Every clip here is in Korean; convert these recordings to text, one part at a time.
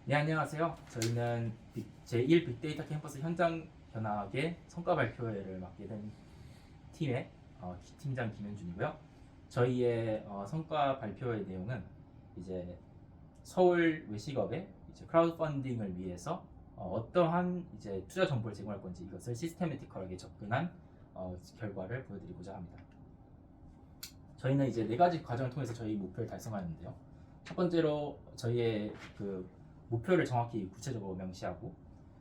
네, 안녕하세요. 저희는 제1 빅데이터 캠퍼스 현장 견학의 성과 발표회를 맡게 된 팀의 팀장 김현준이고요. 저희의 성과 발표회 내용은 이제 서울 외식업의 이제 크라우드 펀딩을 위해서 어떠한 이제 투자 정보를 제공할 건지 이것을 시스테매티컬하게 접근한 결과를 보여드리고자 합니다. 저희는 이제 네 가지 과정을 통해서 저희 목표를 달성하는데요. 첫 번째로 저희의 그 목표를 정확히 구체적으로 명시하고,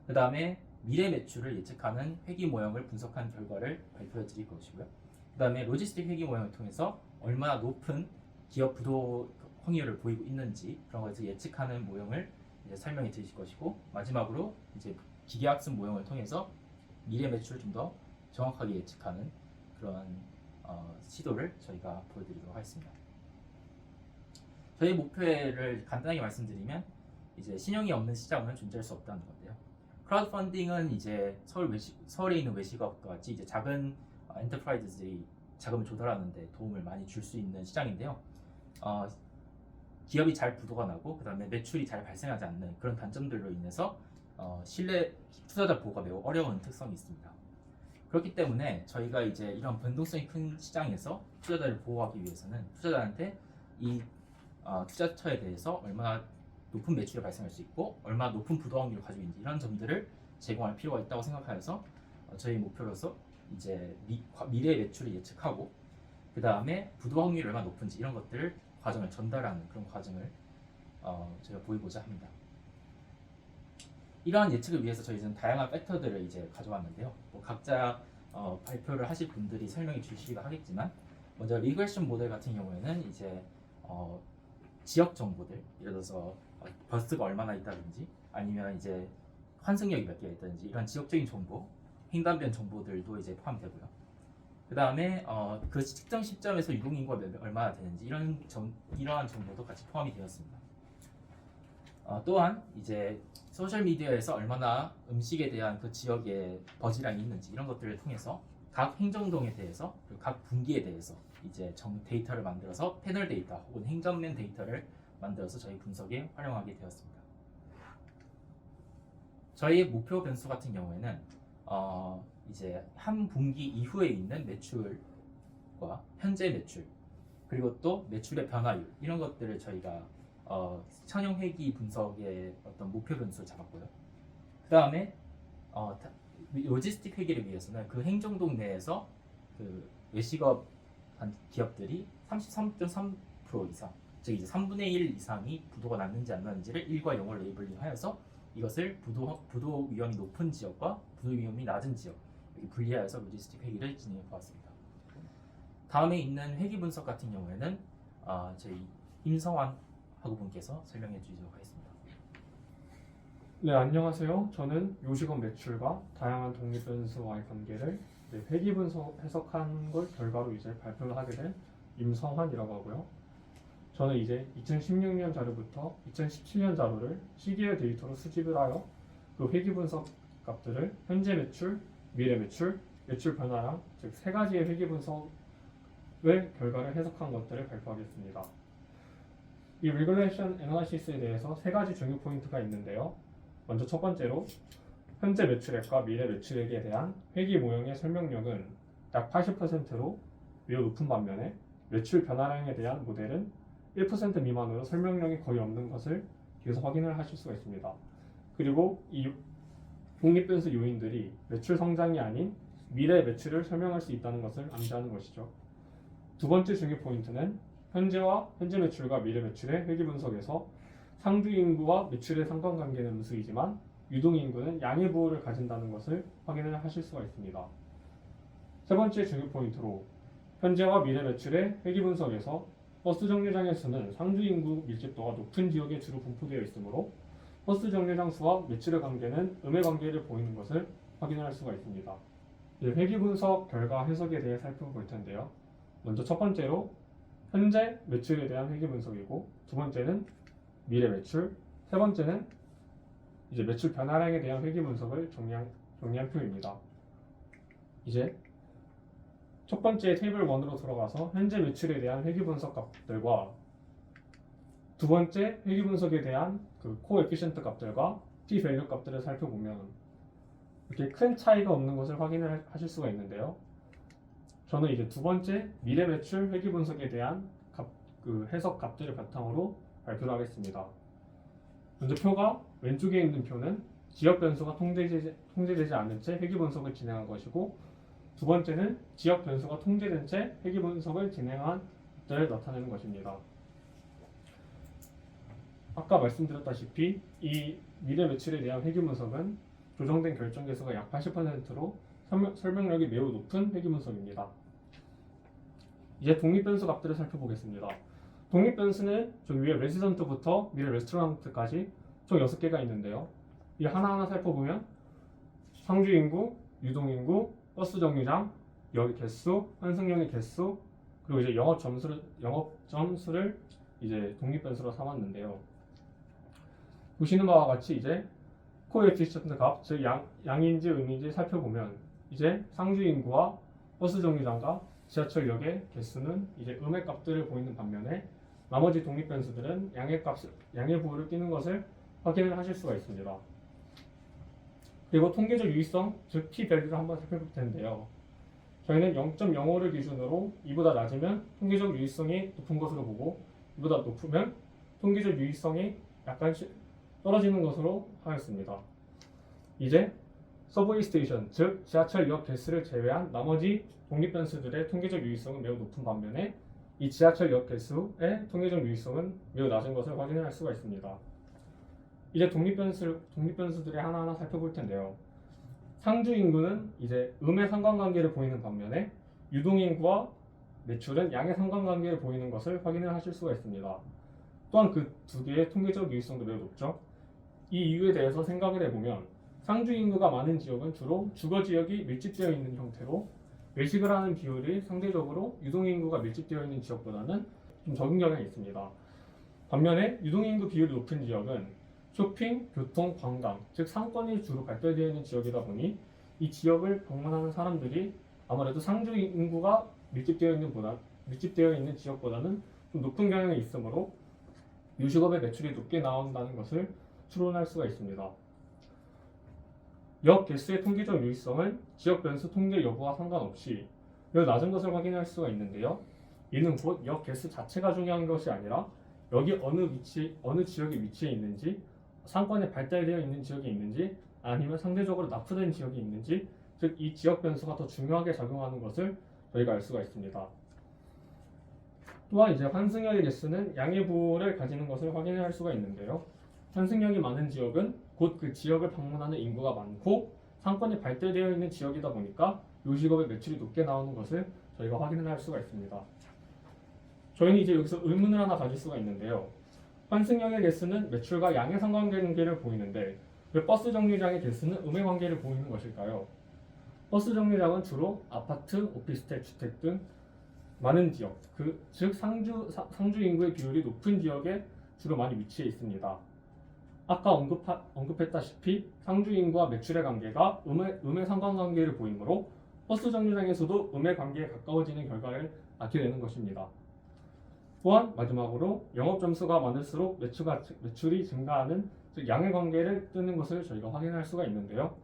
그 다음에 미래 매출을 예측하는 회기 모형을 분석한 결과를 발표해 드릴 것이고요. 그 다음에 로지스틱 회기 모형을 통해서 얼마나 높은 기업 부도 확률을 보이고 있는지 그런 것을 예측하는 모형을 이제 설명해 드릴 것이고, 마지막으로 이제 기계학습 모형을 통해서 미래 매출을 좀 더 정확하게 예측하는 그런 시도를 저희가 보여드리도록 하겠습니다. 저희 목표를 간단하게 말씀드리면 이제 신용이 없는 시장은 존재할 수 없다는 건데요. 크라우드 펀딩은 이제 서울에 있는 외식업과 같이 이제 작은 엔터프라이즈들이 자금을 조달하는데 도움을 많이 줄 수 있는 시장인데요. 기업이 잘 부도가 나고 그 다음에 매출이 잘 발생하지 않는 그런 단점들로 인해서 신뢰 투자자 보호가 매우 어려운 특성이 있습니다. 그렇기 때문에 저희가 이제 이런 변동성이 큰 시장에서 투자자를 보호하기 위해서는 투자자한테 이 투자처에 대해서 얼마나 높은 매출이 발생할 수 있고 얼마나 높은 부도 확률을 가지고 있는지 이런 점들을 제공할 필요가 있다고 생각하여서 저희 목표로서 이제 미래 매출을 예측하고 그 다음에 부도 확률이 얼마나 높은지 이런 것들을 과정을 전달하는 그런 과정을 제가 보이고자 합니다. 이러한 예측을 위해서 저희는 다양한 팩터들을 이제 가져왔는데요. 뭐 각자 발표를 하실 분들이 설명해 주시기도 하겠지만, 먼저 리그레션 모델 같은 경우에는 이제 지역 정보들, 예를 들어서 버스가 얼마나 있다든지 아니면 이제 환승역이 몇 개가 있다든지 이런 지역적인 정보, 횡단변 정보들도 이제 포함되고요. 그 다음에 그 특정 시점에서 유동인구가 얼마나 되는지 이러한 정보도 같이 포함이 되었습니다. 또한 이제 소셜 미디어에서 얼마나 음식에 대한 그 지역의 버즈량이 있는지 이런 것들을 통해서 각 행정동에 대해서 그리고 각 분기에 대해서 이제 데이터를 만들어서 패널 데이터 혹은 행정면 데이터를 만들어서 저희 분석에 활용하게 되었습니다. 저희의 목표 변수 같은 경우에는 이제 한 분기 이후에 있는 매출과 현재 매출 그리고 또 매출의 변화율 이런 것들을 저희가 천형 회기 분석의 어떤 목표 변수를 잡았고요. 그 다음에 로지스틱 회계를 위해서는 그 행정동 내에서 그 외식업 기업들이 33.3% 이상, 즉 이제 3분의 1 이상이 부도가 났는지 안 났는지를 1과 0을 레이블링하여서 이것을 부도 위험이 높은 지역과 부도 위험이 낮은 지역 이렇게 분리하여서 로지스틱 회계를 진행해 보았습니다. 다음에 있는 회계 분석 같은 경우에는 저희 임성환 학우분께서 설명해 주시도록 하겠습니다. 네, 안녕하세요. 저는 요식업 매출과 다양한 독립 변수와의 관계를 회계 분석 해석한 걸 결과로 이제 발표를 하게 된 임성환이라고 하고요. 저는 이제 2016년 자료부터 2017년 자료를 시계열 데이터로 수집을 하여 그 회계 분석 값들을 현재 매출, 미래 매출, 매출 변화량 즉 세 가지의 회계 분석의 결과를 해석한 것들을 발표하겠습니다. 이 Regression Analysis에 대해서 세 가지 중요 포인트가 있는데요. 먼저 첫 번째로 현재 매출액과 미래 매출액에 대한 회계 모형의 설명력은 약 80%로 매우 높은 반면에 매출 변화량에 대한 모델은 1% 미만으로 설명력이 거의 없는 것을 뒤에서 확인을 하실 수가 있습니다. 그리고 이 독립변수 요인들이 매출 성장이 아닌 미래 매출을 설명할 수 있다는 것을 암시하는 것이죠. 두 번째 중요 포인트는 현재 매출과 미래 매출의 회계 분석에서 상주 인구와 매출의 상관관계는 음수이지만 유동 인구는 양의 부호를 가진다는 것을 확인을 하실 수가 있습니다. 세 번째 중요 포인트로 현재와 미래 매출의 회계 분석에서 버스 정류장의 수는 상주 인구 밀집도가 높은 지역에 주로 분포되어 있으므로 버스 정류장 수와 매출의 관계는 음의 관계를 보이는 것을 확인할 수가 있습니다. 회계 분석 결과 해석에 대해 살펴볼 텐데요. 먼저 첫 번째로 현재 매출에 대한 회계 분석이고, 두 번째는 미래 매출, 세 번째는 이제 매출 변화량에 대한 회계 분석을 정리한 표입니다. 이제 첫 번째 테이블 1으로 들어가서 현재 매출에 대한 회계 분석 값들과 두 번째 회귀 분석에 대한 그 코에피션트 값들과 p 밸류 값들을 살펴보면 이렇게 큰 차이가 없는 것을 확인을 하실 수가 있는데요. 저는 이제 두 번째 미래 매출 회귀 분석에 대한 그 해석 값들을 바탕으로 발표를 하겠습니다. 먼저 표가 왼쪽에 있는 표는 지역 변수가 통제되지 않은 채 회귀 분석을 진행한 것이고, 두 번째는 지역 변수가 통제된 채 회귀 분석을 진행한 것들을 나타내는 것입니다. 아까 말씀드렸다시피 이 미래 매출에 대한 회귀 분석은 조정된 결정 개수가 약 80%로 설명력이 매우 높은 회귀 분석입니다. 이제 독립 변수 값들을 살펴보겠습니다. 독립 변수는 저 위에 레지던트부터 미래 레스토랑트까지 총 6개가 있는데요. 이 하나하나 살펴보면 상주 인구, 유동 인구, 버스 정류장, 여기 개수, 환승역의 개수, 그리고 이제 영업 점수를 이제 독립 변수로 삼았는데요. 보시는 바와 같이 이제 코에피션트 값, 즉 양인지 음인지 살펴보면 이제 상주 인구와 버스 정류장과 지하철역의 개수는 이제 음의 값들을 보이는 반면에 나머지 독립 변수들은 양의 부호를 띄는 것을 확인을 하실 수가 있습니다. 그리고 통계적 유의성, 즉 p 밸류를 한번 살펴볼 텐데요. 저희는 0.05를 기준으로 이보다 낮으면 통계적 유의성이 높은 것으로 보고, 이보다 높으면 통계적 유의성이 약간 떨어지는 것으로 하였습니다. 이제 서브웨이 스테이션, 즉 지하철역 개수를 제외한 나머지 독립 변수들의 통계적 유의성은 매우 높은 반면에 이 지하철역 개수의 통계적 유의성은 매우 낮은 것을 확인할 수가 있습니다. 이제 독립 변수들을 하나하나 살펴볼 텐데요. 상주 인구는 이제 음의 상관관계를 보이는 반면에 유동 인구와 매출은 양의 상관관계를 보이는 것을 확인을 하실 수가 있습니다. 또한 그 두 개의 통계적 유의성도 매우 높죠. 이 이유에 대해서 생각을 해보면 상주 인구가 많은 지역은 주로 주거 지역이 밀집되어 있는 형태로 외식을 하는 비율이 상대적으로 유동 인구가 밀집되어 있는 지역보다는 좀 적은 경향이 있습니다. 반면에 유동 인구 비율이 높은 지역은 쇼핑, 교통, 관광, 즉 상권이 주로 발달되어 있는 지역이다 보니 이 지역을 방문하는 사람들이 아무래도 상주 인구가 밀집되어 있는 지역보다는 좀 높은 경향이 있으므로 요식업의 매출이 높게 나온다는 것을 추론할 수가 있습니다. 역 개수의 통계적 유의성은 지역 변수 통계 여부와 상관없이 매우 낮은 것을 확인할 수가 있는데요. 이는 곧 역 개수 자체가 중요한 것이 아니라 여기 어느 지역에 위치해 있는지, 상권에 발달되어 있는 지역이 있는지, 아니면 상대적으로 낙후된 지역이 있는지, 즉 이 지역 변수가 더 중요하게 작용하는 것을 저희가 알 수가 있습니다. 또한 이제 환승역의 개수는 양의 부호를 가지는 것을 확인할 수가 있는데요. 환승역이 많은 지역은 곧 그 지역을 방문하는 인구가 많고 상권이 발달되어 있는 지역이다 보니까 요식업의 매출이 높게 나오는 것을 저희가 확인을 할 수가 있습니다. 저희는 이제 여기서 의문을 하나 가질 수가 있는데요. 환승역의 개수는 매출과 양의 상관관계를 보이는데 왜 버스 정류장의 개수는 음의 관계를 보이는 것일까요? 버스 정류장은 주로 아파트, 오피스텔, 주택 등 많은 지역, 즉 상주 인구의 비율이 높은 지역에 주로 많이 위치해 있습니다. 아까 언급했다시피 상주 인구와 매출의 관계가 음의 상관관계를 보이므로 버스 정류장에서도 음의 관계에 가까워지는 결과를 낳게 되는 것입니다. 또한 마지막으로 영업 점수가 많을수록 매출이 증가하는, 즉 양의 관계를 뜨는 것을 저희가 확인할 수가 있는데요.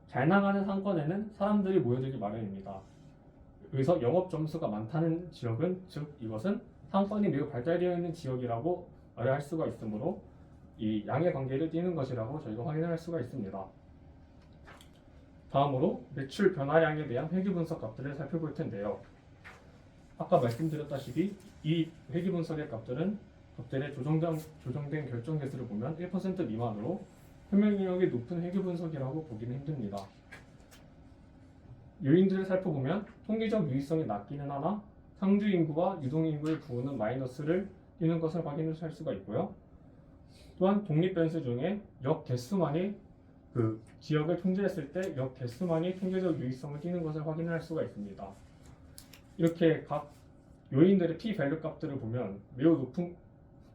잘 나가는 상권에는 사람들이 모여들기 마련입니다. 여기서 영업 점수가 많다는 지역은, 즉 이것은 상권이 매우 발달되어 있는 지역이라고 말할 수가 있으므로 이 양의 관계를 띠는 것이라고 저희가 확인할 수가 있습니다. 다음으로 매출 변화량에 대한 회귀 분석 값들을 살펴볼 텐데요. 아까 말씀드렸다시피 이 회귀 분석의 값들의 조정된 결정 개수를 보면 1% 미만으로 설명력이 높은 회귀 분석이라고 보기는 힘듭니다. 요인들을 살펴보면 통계적 유의성이 낮기는 하나 상주 인구와 유동 인구의 부호는 마이너스를 띄는 것을 확인할 수가 있고요. 또한 독립 변수 중에 역 개수만이 그 지역을 통제했을 때 역 개수만이 통계적 유의성을 띄는 것을 확인할 수가 있습니다. 이렇게 각 요인들의 p 밸류 값들을 보면 매우 높은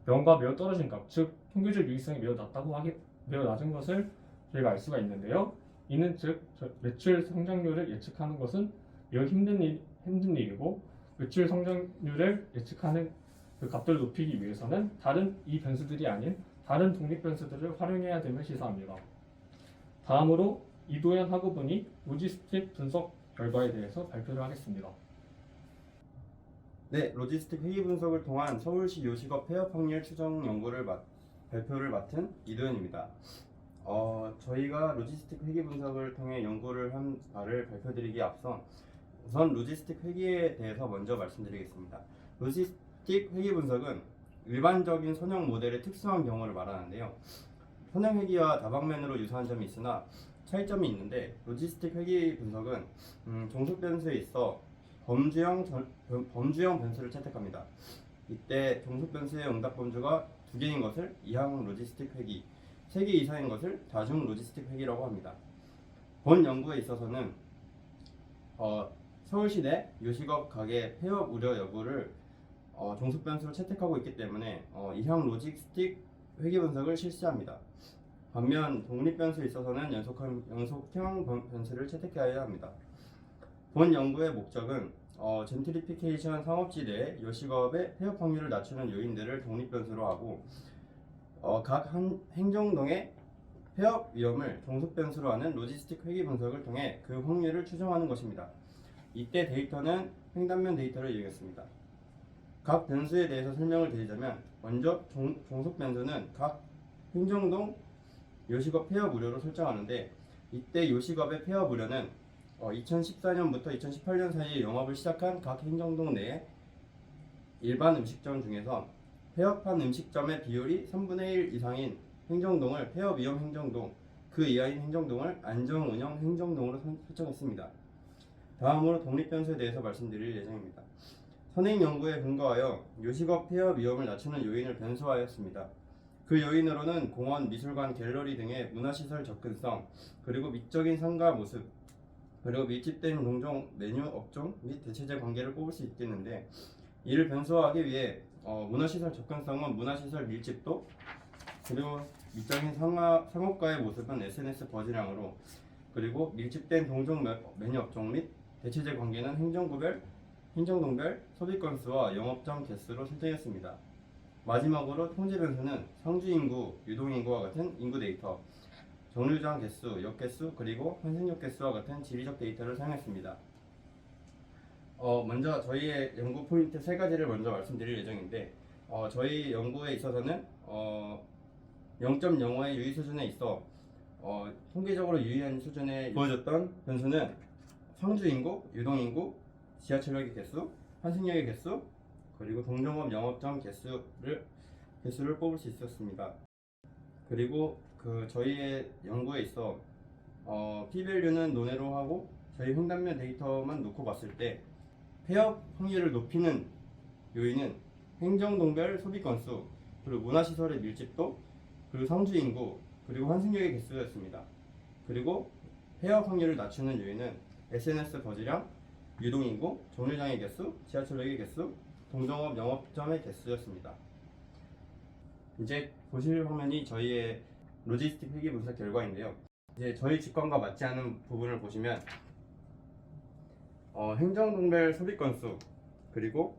0과 매우 떨어진 값, 즉 통계적 유의성이 매우 낮은 것을 저희가 알 수가 있는데요. 이는 즉 매출 성장률을 예측하는 것은 매우 힘든 일이고 매출 성장률을 예측하는 그 값들을 높이기 위해서는 다른 이 변수들이 아닌 다른 독립 변수들을 활용해야 됨을 시사합니다. 다음으로 이도현 학우분이 로지스틱 분석 결과에 대해서 발표를 하겠습니다. 네, 로지스틱 회계 분석을 통한 서울시 요식업 폐업 확률 추정 연구를 발표를 맡은 이도현입니다. 저희가 로지스틱 회계 분석을 통해 연구를 한 바를 발표드리기에 앞선 우선 로지스틱 회계에 대해서 먼저 말씀드리겠습니다. 로지스틱 회계 분석은 일반적인 선형 모델의 특수한 경우를 말하는데요. 선형 회계와 다방면으로 유사한 점이 있으나 차이점이 있는데 로지스틱 회계 분석은 종속 변수에 있어 범주형 변수를 채택합니다. 이때 종속 변수의 응답 범주가 2개인 것을 이항 로지스틱 회계, 3개 이상인 것을 다중 로지스틱 회계라고 합니다. 본 연구에 있어서는 서울시 내 요식업 가게 폐업 우려 여부를 종속 변수로 채택하고 있기 때문에 이항 로지스틱 회계 분석을 실시합니다. 반면 독립 변수에 있어서는 연속형 변수를 채택해야 합니다. 본 연구의 목적은 젠트리피케이션 상업지 내 요식업의 폐업 확률을 낮추는 요인들을 독립 변수로 하고 각 행정동의 폐업 위험을 종속 변수로 하는 로지스틱 회계 분석을 통해 그 확률을 추정하는 것입니다. 이때 데이터는 횡단면 데이터를 이용했습니다. 각 변수에 대해서 설명을 드리자면 먼저 종속 변수는 각 행정동 요식업 폐업 우려로 설정하는데 이때 요식업의 폐업 우려는 2014년부터 2018년 사이에 영업을 시작한 각 행정동 내의 일반 음식점 중에서 폐업한 음식점의 비율이 3분의 1 이상인 행정동을 폐업 위험 행정동, 그 이하인 행정동을 안정 운영 행정동으로 설정했습니다. 다음으로 독립 변수에 대해서 말씀드릴 예정입니다. 선행 연구에 근거하여 요식업 폐업 위험을 낮추는 요인을 변수화하였습니다. 그 요인으로는 공원, 미술관, 갤러리 등의 문화시설 접근성, 그리고 미적인 상가 모습, 그리고 밀집된 공정 메뉴 업종 및 대체제 관계를 꼽을 수 있겠는데 이를 변수화하기 위해 문화시설 접근성은 문화시설 밀집도, 그리고 미적인 상업가의 모습은 SNS 버즈량으로, 그리고 밀집된 동종 메뉴 업종 및 대체제 관계는 행정동별 소비 건수와 영업장 개수로 설정했습니다. 마지막으로 통제 변수는 상주 인구, 유동 인구와 같은 인구 데이터, 정류장 개수, 역 개수, 그리고 환승역 개수와 같은 지리적 데이터를 사용했습니다. 먼저 저희의 연구 포인트 3가지를 먼저 말씀드릴 예정인데 저희 연구에 있어서는 0.05의 유의 수준에 있어 통계적으로 유의한 수준에 보여줬던 변수는 상주 인구, 유동 인구, 지하철역의 개수, 환승역의 개수, 그리고 동종업 영업장 개수를 뽑을 수 있었습니다. 그리고 저희의 연구에 있어 p-value는 논외로 하고 저희 횡단면 데이터만 놓고 봤을 때 폐업 확률을 높이는 요인은 행정동별 소비 건수, 그리고 문화시설의 밀집도, 그리고 상주 인구, 그리고 환승역의 개수였습니다. 그리고 폐업 확률을 낮추는 요인은 SNS 버즈량, 유동 인구, 정류장의 개수, 지하철역의 개수, 동종업 영업점의 개수였습니다. 이제 보실 화면이 저희의 로지스틱 회계 분석 결과인데요. 이제 저희 직관과 맞지 않은 부분을 보시면 행정동별 소비 건수, 그리고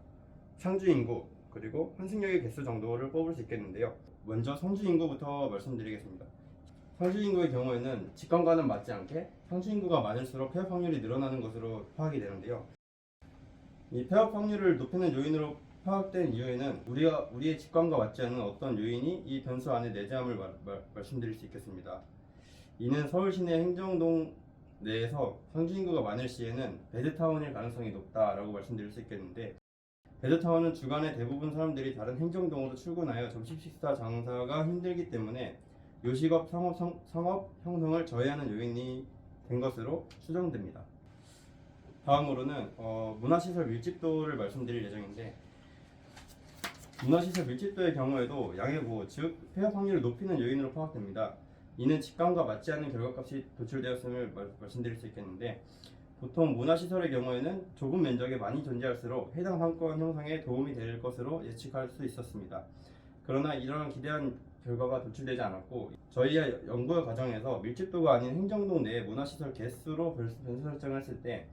상주 인구, 그리고 환승역의 개수 정도를 뽑을 수 있겠는데요. 먼저 상주 인구부터 말씀드리겠습니다. 상주 인구의 경우에는 직관과는 맞지 않게 상주 인구가 많을수록 폐업 확률이 늘어나는 것으로 파악이 되는데요. 이 폐업 확률을 높이는 요인으로 파악된 이유에는 우리의 직관과 맞지 않는 어떤 요인이 이 변수 안에 내재함을 말씀드릴 수 있겠습니다. 이는 서울 시내 행정동 내에서 상주 인구가 많을 시에는 베드타운일 가능성이 높다라고 말씀드릴 수 있겠는데, 베드타운은 주간에 대부분 사람들이 다른 행정동으로 출근하여 점심 식사 장사가 힘들기 때문에 요식업 상업 형성을 저해하는 요인이 된 것으로 추정됩니다. 다음으로는 문화시설 밀집도를 말씀드릴 예정인데, 문화시설 밀집도의 경우에도 양해고, 즉 폐업 확률을 높이는 요인으로 파악됩니다. 이는 직관과 맞지 않는 결과값이 도출되었음을 말씀드릴 수 있겠는데, 보통 문화시설의 경우에는 좁은 면적에 많이 존재할수록 해당 상권 형성에 도움이 될 것으로 예측할 수 있었습니다. 그러나 이러한 기대한 결과가 도출되지 않았고, 저희의 연구 과정에서 밀집도가 아닌 행정동 내의 문화시설 개수로 변수 설정을 했을 때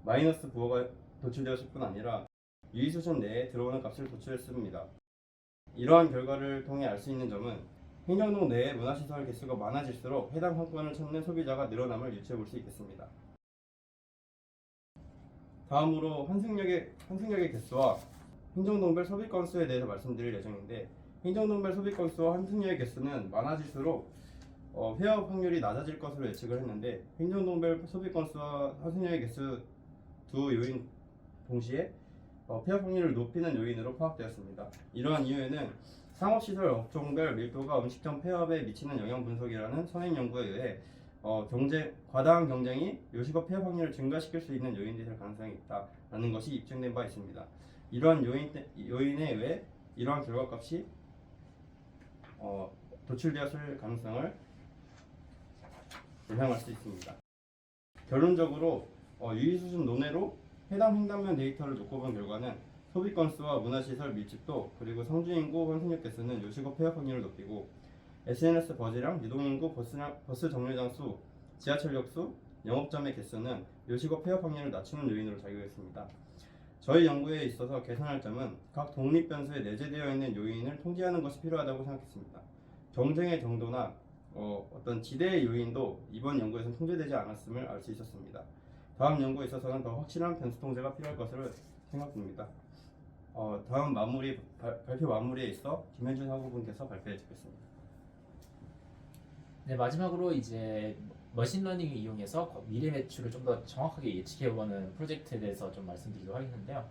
마이너스 부호가 도출되었을 뿐 아니라 유의 수준 내에 들어오는 값을 도출했습니다. 이러한 결과를 통해 알 수 있는 점은 행정동 내의 문화시설 개수가 많아질수록 해당 상권을 찾는 소비자가 늘어남을 유추해 볼 수 있겠습니다. 다음으로 환승역의 개수와 행정동별 소비 건수에 대해서 말씀드릴 예정인데, 행정동별 소비 건수와 환승역의 개수는 많아질수록 폐업 확률이 낮아질 것으로 예측을 했는데, 행정동별 소비 건수와 환승역의 개수 두 요인 동시에 폐업 확률을 높이는 요인으로 파악되었습니다. 이러한 이유에는 상업시설 업종별 밀도가 음식점 폐업에 미치는 영향 분석이라는 선행 연구에 의해 과다한 경쟁이 요식업 폐업 확률을 증가시킬 수 있는 요인이 될 가능성이 있다라는 것이 입증된 바 있습니다. 이러한 요인에 의해 이러한 결과값이 도출되었을 가능성을 예상할 수 있습니다. 결론적으로 유의수준 논외로 해당 횡단면 데이터를 놓고 본 결과는 소비 건수와 문화시설 밀집도 그리고 성주인구 환승역 개수는 요식업 폐업 확률을 높이고, SNS 버즈량, 유동인구, 버스 정류장 수, 지하철역 수, 영업점의 개수는 요식업 폐업 확률을 낮추는 요인으로 작용했습니다. 저희 연구에 있어서 개선할 점은 각 독립 변수에 내재되어 있는 요인을 통제하는 것이 필요하다고 생각했습니다. 경쟁의 정도나 어떤 지대의 요인도 이번 연구에서는 통제되지 않았음을 알 수 있었습니다. 다음 연구에 있어서는 더 확실한 변수 통제가 필요할 것으로 생각됩니다. 다음 발표 마무리에 있어 김현준 학우분께서 발표해 주겠습니다. 네, 마지막으로 이제 머신러닝을 이용해서 미래 매출을 좀 더 정확하게 예측해보는 프로젝트에 대해서 좀 말씀드리도록 하겠는데요.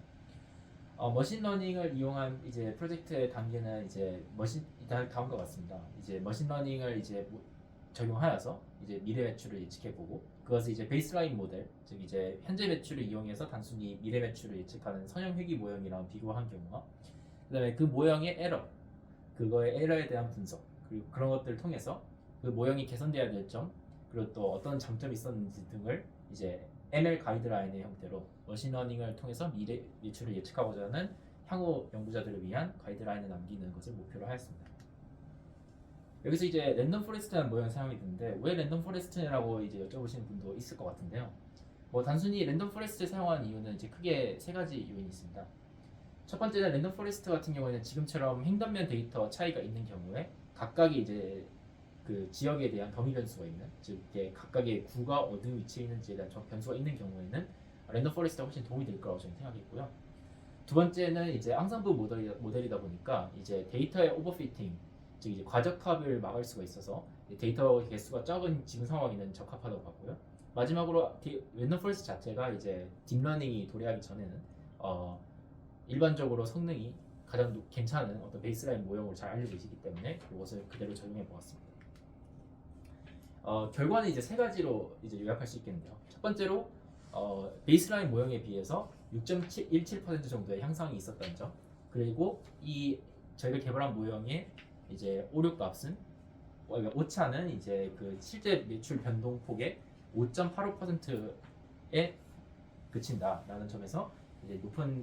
머신러닝을 이용한 이제 프로젝트의 단계는 이제 다음과 같습니다. 이제 머신러닝을 이제 적용하여서 이제 미래 매출을 예측해보고, 그것을 이제 베이스라인 모델, 즉 이제 현재 매출을 이용해서 단순히 미래 매출을 예측하는 선형 회귀 모형이랑 비교한 경우와, 그다음에 그 모형의 그거의 에러에 대한 분석, 그리고 그런 것들을 통해서 그 모형이 개선돼야 될 점, 그리고 또 어떤 장점이 있었는지 등을 이제 ML 가이드라인의 형태로 머신러닝을 통해서 미래 매출을 예측하고자 하는 향후 연구자들을 위한 가이드라인을 남기는 것을 목표로 하였습니다. 여기서 이제 랜덤 포레스트라는 모형이 사용이 되는데, 왜 랜덤 포레스트라고 이제 여쭤보시는 분도 있을 것 같은데요. 단순히 랜덤 포레스트를 사용한 이유는 이제 크게 세 가지 요인이 있습니다. 첫 번째는 랜덤 포레스트 같은 경우에는 지금처럼 횡단면 데이터 차이가 있는 경우에 각각의 이제 그 지역에 대한 더미 변수가 있는, 즉 이게 각각의 구가 어느 위치에 있는지에 대한 변수가 있는 경우에는 랜덤 포레스트가 훨씬 도움이 될 거라고 저는 생각했고요. 두 번째는 이제 앙상블 모델이다 보니까 이제 데이터의 오버피팅, 즉 이제 과적합을 막을 수가 있어서 데이터 개수가 적은 지금 상황에는 적합하다고 봤고요. 마지막으로 랜덤 포레스트 자체가 이제 딥러닝이 도래하기 전에는 일반적으로 성능이 가장 괜찮은 어떤 베이스라인 모형으로 잘 알려져 있기 때문에 그것을 그대로 적용해 보았습니다. 결과는 이제 세 가지로 이제 요약할 수 있겠는데요. 첫 번째로 베이스라인 모형에 비해서 6.17% 정도의 향상이 있었다는 점, 그리고 이 저희가 개발한 모형의 이제 오류값은 오차는 이제 그 실제 매출 변동폭의 5.85%에 그친다라는 점에서 이제 높은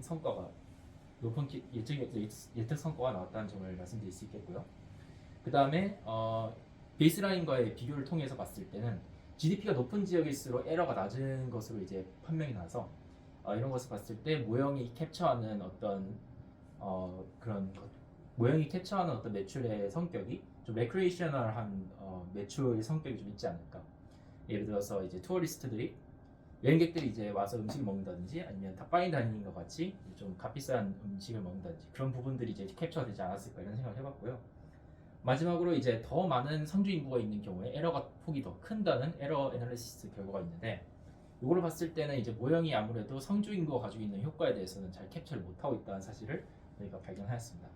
예측 성과가 나왔다는 점을 말씀드릴 수 있겠고요. 그 다음에 베이스라인과의 비교를 통해서 봤을 때는 GDP가 높은 지역일수록 에러가 낮은 것으로 이제 판명이 나서 이런 것을 봤을 때 모형이 캡처하는 어떤 매출의 성격이 좀 레크레이셔널한 매출의 성격이 좀 있지 않을까. 예를 들어서 이제 투어리스트들이, 여행객들이 이제 와서 음식을 먹는다든지, 아니면 파인 다이닝과 같이 좀 값비싼 음식을 먹는다든지, 그런 부분들이 이제 캡처가 되지 않았을까 이런 생각을 해봤고요. 마지막으로 이제 더 많은 성주 인구가 있는 경우에 에러가 폭이 더 큰다는 에러 애널리시스 결과가 있는데, 이거를 봤을 때는 이제 모형이 아무래도 성주 인구가 가지고 있는 효과에 대해서는 잘 캡처를 못하고 있다는 사실을 저희가 발견하였습니다.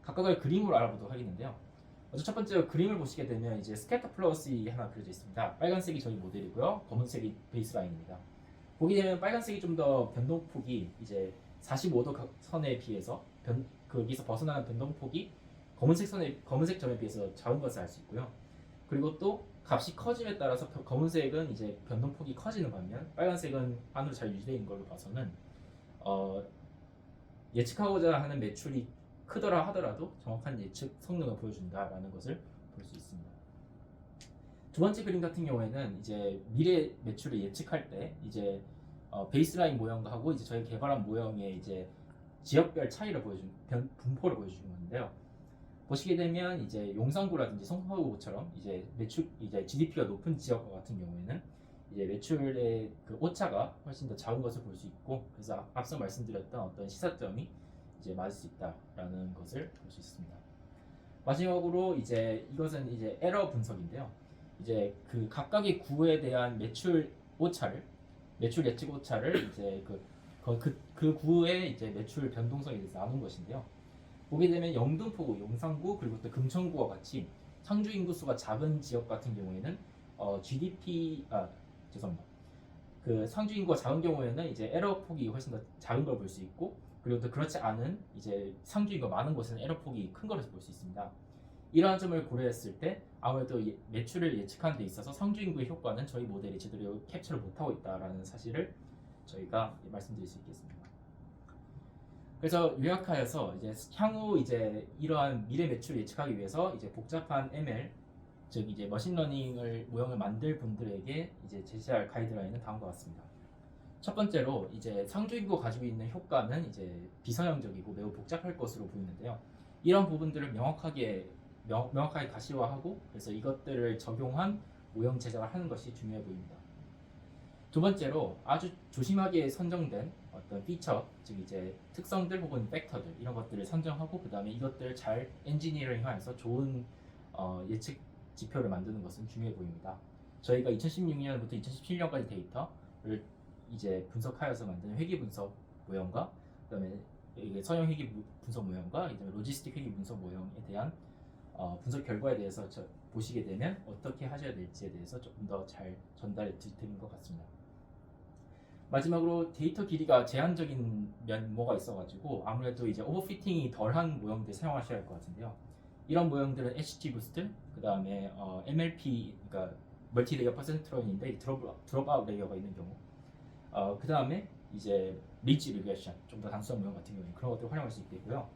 각각의 그림으로 알아보도록 하겠는데요. 먼저 첫 번째 그림을 보시게 되면 이제 스캐터 플롯이 하나 그려져 있습니다. 빨간색이 저희 모델이고요, 검은색이 베이스라인입니다. 보게 되면 빨간색이 좀 더 변동폭이 이제 45도 선에 비해서 거기서 벗어나는 변동폭이 검은색 점에 비해서 작은 것을 알 수 있고요. 그리고 또 값이 커짐에 따라서 검은색은 이제 변동폭이 커지는 반면 빨간색은 안으로 잘 유지되어 있는 걸로 봐서는 예측하고자 하는 매출이 크더라 하더라도 정확한 예측 성능을 보여준다라는 것을 볼 수 있습니다. 두 번째 그림 같은 경우에는 이제 미래 매출을 예측할 때 이제 베이스라인 모형과 하고 이제 저희 개발한 모형의 이제 지역별 차이를 분포를 보여주는 건데요. 보시게 되면 이제 용산구라든지 송파구처럼 이제 GDP가 높은 지역과 같은 경우에는 이제 매출의 그 오차가 훨씬 더 작은 것을 볼 수 있고, 그래서 앞서 말씀드렸던 어떤 시사점이 이제 맞을 수 있다라는 것을 볼 수 있습니다. 마지막으로 이제 이것은 이제 에러 분석인데요. 이제 그 각각의 구에 대한 매출 예측 오차를 이제 그 구의 이제 매출 변동성에 대해서 나눈 것인데요. 보게 되면 영등포구, 용산구 그리고 또 금천구와 같이 상주 인구수가 작은 지역 같은 경우에는 그 상주 인구가 작은 경우에는 이제 에러 폭이 훨씬 더 작은 걸 볼 수 있고, 그리고 또 그렇지 않은 이제 상주 인구가 많은 곳은 에러 폭이 큰 것을 볼 수 있습니다. 이러한 점을 고려했을 때 아무래도 매출을 예측하는 데 있어서 상주 인구의 효과는 저희 모델이 제대로 캡처를 못하고 있다라는 사실을 저희가 말씀드릴 수 있겠습니다. 그래서 요약하여서 이제 향후 이제 이러한 미래 매출을 예측하기 위해서 이제 복잡한 ML, 즉 이제 머신러닝을 모형을 만들 분들에게 이제 제시할 가이드라인은 다음과 같습니다. 첫 번째로 이제 상주 인구가 가지고 있는 효과는 이제 비선형적이고 매우 복잡할 것으로 보이는데요. 이런 부분들을 명확하게 가시화하고, 그래서 이것들을 적용한 모형 제작을 하는 것이 중요해 보입니다. 두 번째로 아주 조심하게 선정된 어떤 피처, 즉 이제 특성들 혹은 팩터들, 이런 것들을 선정하고 그 다음에 이것들을 잘 엔지니어링하여서 좋은 예측 지표를 만드는 것은 중요해 보입니다. 저희가 2016년부터 2017년까지 데이터를 이제 분석하여서 만드는 회계 분석 모형과 그다음에 이게 서형 회계 분석 모형과 그다음에 로지스틱 회계 분석 모형에 대한 분석 결과에 대해서 보시게 되면 어떻게 하셔야 될지에 대해서 조금 더 잘 전달해 드린 것 같습니다. 마지막으로 데이터 길이가 제한적인 면모가 있어가지고 아무래도 이제 오버피팅이 덜한 모형들 사용하셔야 할 것 같은데요. 이런 모형들은 HG 부스트, 그 다음에 MLP, 그러니까 멀티 레이어 퍼센트론인데 드롭아웃 레이어가 있는 경우, 그 다음에 이제 리지 리그레션, 좀 더 단순한 모형 같은 경우는 그런 것들을 활용할 수 있겠고요.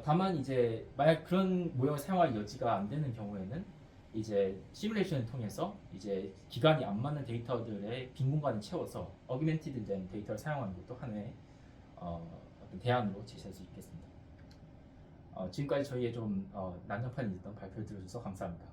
다만 이제 만약 그런 모형을 사용할 여지가 안 되는 경우에는 이제 시뮬레이션을 통해서 이제 기간이 안 맞는 데이터들의 빈 공간을 채워서 어규멘티드 된 데이터를 사용하는 것도 하나의 어떤 대안으로 제시할 수 있겠습니다. 지금까지 저희의 좀 난장판이 있던 발표를 들어주셔서 감사합니다.